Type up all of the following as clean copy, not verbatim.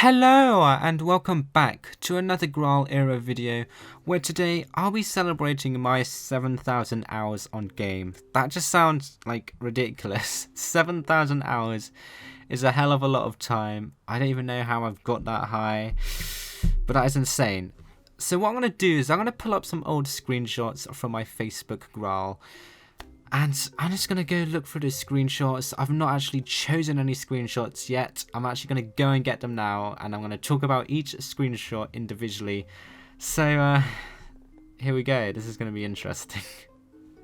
Hello and welcome back to another Graal era video where today I'll be celebrating my 7,000 hours on game. That just sounds like ridiculous. 7,000 hours is a hell of a lot of time. I don't even know how I've got that high, but that is insane. So what I'm going to do is I'm going to pull up some old screenshots from my Facebook Graal. And I'm just going to go look through the screenshots. I've not actually chosen any screenshots yet. I'm actually going to go and get them now. And I'm going to talk about each screenshot individually. So, here we go. This is going to be interesting.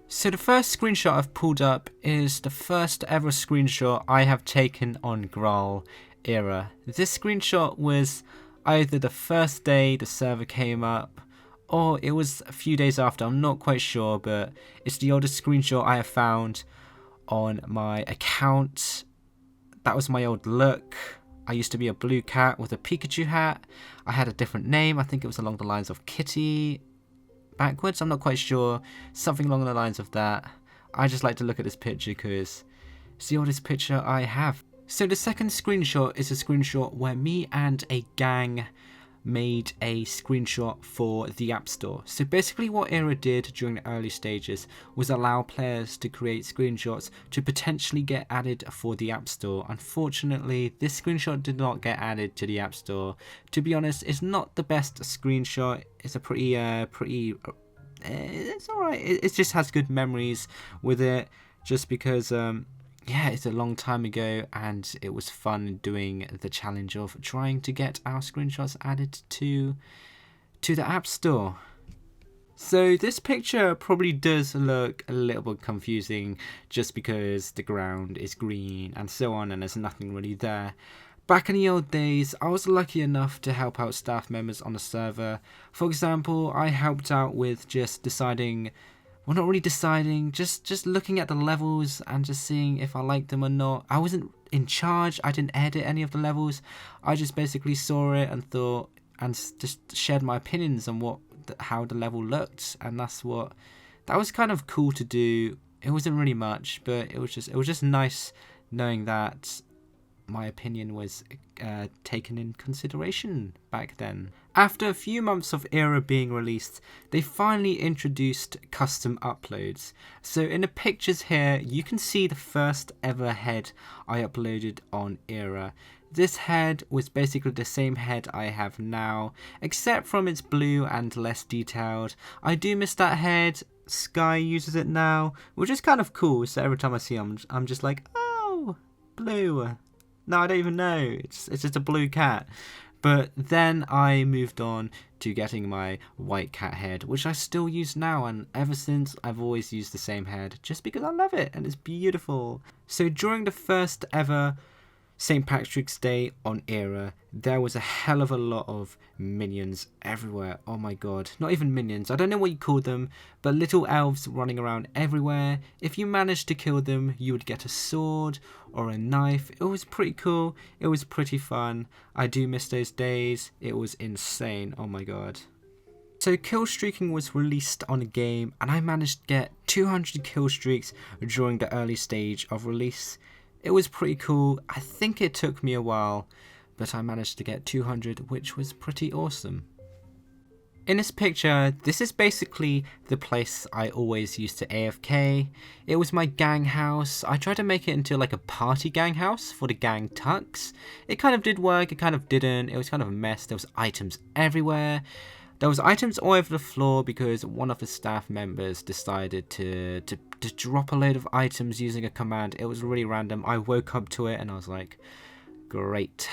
So the first screenshot I've pulled up is the first ever screenshot I have taken on Graal era. This screenshot was either the first day the server came up, or it was a few days after, I'm not quite sure, but it's the oldest screenshot I have found on my account. That was my old look. I used to be a blue cat with a Pikachu hat. I had a different name, I think it was along the lines of Kitty backwards, I'm not quite sure, something along the lines of that. I just like to look at this picture because it's the oldest picture I have. So the second screenshot is a screenshot where me and a gang made a screenshot for the App Store. So basically what Era did during the early stages was allow players to create screenshots to potentially get added for the App Store. Unfortunately, this screenshot did not get added to the App Store. To be honest, it's not the best screenshot. It's a pretty it's alright. It just has good memories with it, just because yeah, it's a long time ago and it was fun doing the challenge of trying to get our screenshots added to the App Store. So this picture probably does look a little bit confusing just because the ground is green and so on and there's nothing really there. Back in the old days, I was lucky enough to help out staff members on the server. For example, I helped out with just deciding, well, not really deciding, just looking at the levels and just seeing if I liked them or not. I wasn't in charge, I didn't edit any of the levels. I just basically saw it and thought, and just shared my opinions on how the level looked, and that was kind of cool to do. It wasn't really much, but it was just nice knowing that my opinion was taken in consideration back then. After a few months of Era being released, they finally introduced custom uploads. So in the pictures here, you can see the first ever head I uploaded on Era. This head was basically the same head I have now, except from it's blue and less detailed. I do miss that head. Sky uses it now, which is kind of cool. So every time I see him, I'm just like, oh, blue. No, I don't even know. It's just a blue cat. But then I moved on to getting my white cat head, which I still use now, and ever since I've always used the same head just because I love it and it's beautiful. So during the first ever St. Patrick's Day on Era, there was a hell of a lot of minions everywhere. Oh my god, not even minions, I don't know what you call them, but little elves running around everywhere. If you managed to kill them, you would get a sword or a knife. It was pretty cool, it was pretty fun. I do miss those days, it was insane, oh my god. So kill streaking was released on a game and I managed to get 200 kill streaks during the early stage of release. It was pretty cool. I think it took me a while, but I managed to get 200, which was pretty awesome. In this picture, this is basically the place I always used to AFK. It was my gang house. I tried to make it into like a party gang house for the gang tucks. It kind of did work, it kind of didn't. It was kind of a mess. There was items everywhere. There was items all over the floor because one of the staff members decided to drop a load of items using a command. It was really random. I woke up to it and I was like, great,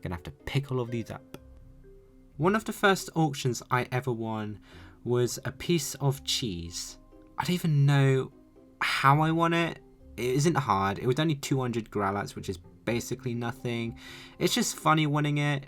gonna have to pick all of these up. One of the first auctions I ever won was a piece of cheese. I don't even know how I won it. It isn't hard. It was only 200 graalats, which is basically nothing. It's just funny winning it.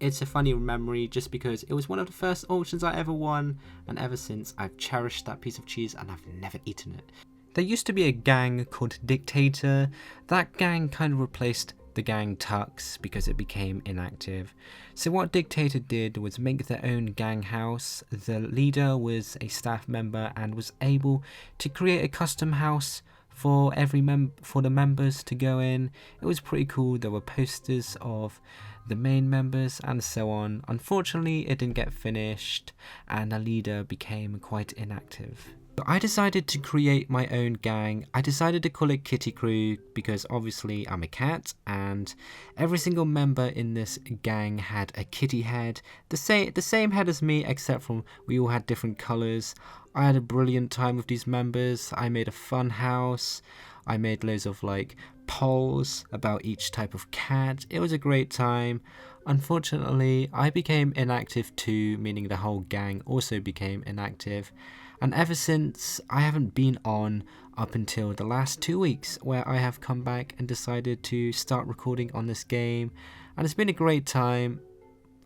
It's a funny memory just because it was one of the first auctions I ever won, and ever since I've cherished that piece of cheese and I've never eaten it. There used to be a gang called Dictator. That gang kind of replaced the gang Tux because it became inactive. So what Dictator did was make their own gang house. The leader was a staff member and was able to create a custom house for the members to go in. It was pretty cool. There were posters of the main members and so on. Unfortunately, it didn't get finished and our leader became quite inactive. But I decided to create my own gang. I decided to call it Kitty Crew because obviously I'm a cat, and every single member in this gang had a kitty head, the same head as me, except from we all had different colours. I had a brilliant time with these members. I made a fun house. I made loads of like polls about each type of cat. It was a great time. Unfortunately, I became inactive too, meaning the whole gang also became inactive. And ever since, I haven't been on up until the last 2 weeks, where I have come back and decided to start recording on this game. And it's been a great time.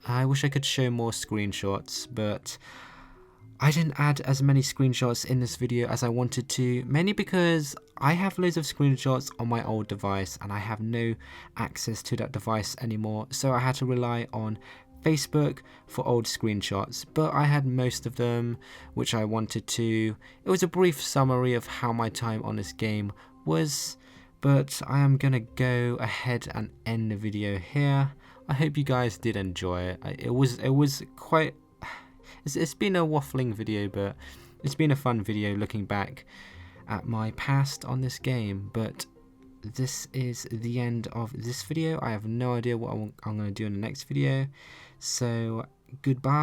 I wish I could show more screenshots, but I didn't add as many screenshots in this video as I wanted to, mainly because I have loads of screenshots on my old device and I have no access to that device anymore, so I had to rely on Facebook for old screenshots, but I had most of them which I wanted to. It was a brief summary of how my time on this game was, but I am gonna go ahead and end the video here. I hope you guys did enjoy it. It was quite, it's been a waffling video, but it's been a fun video looking back at my past on this game. But this is the end of this video. I have no idea what I'm going to do in the next video. So, goodbye.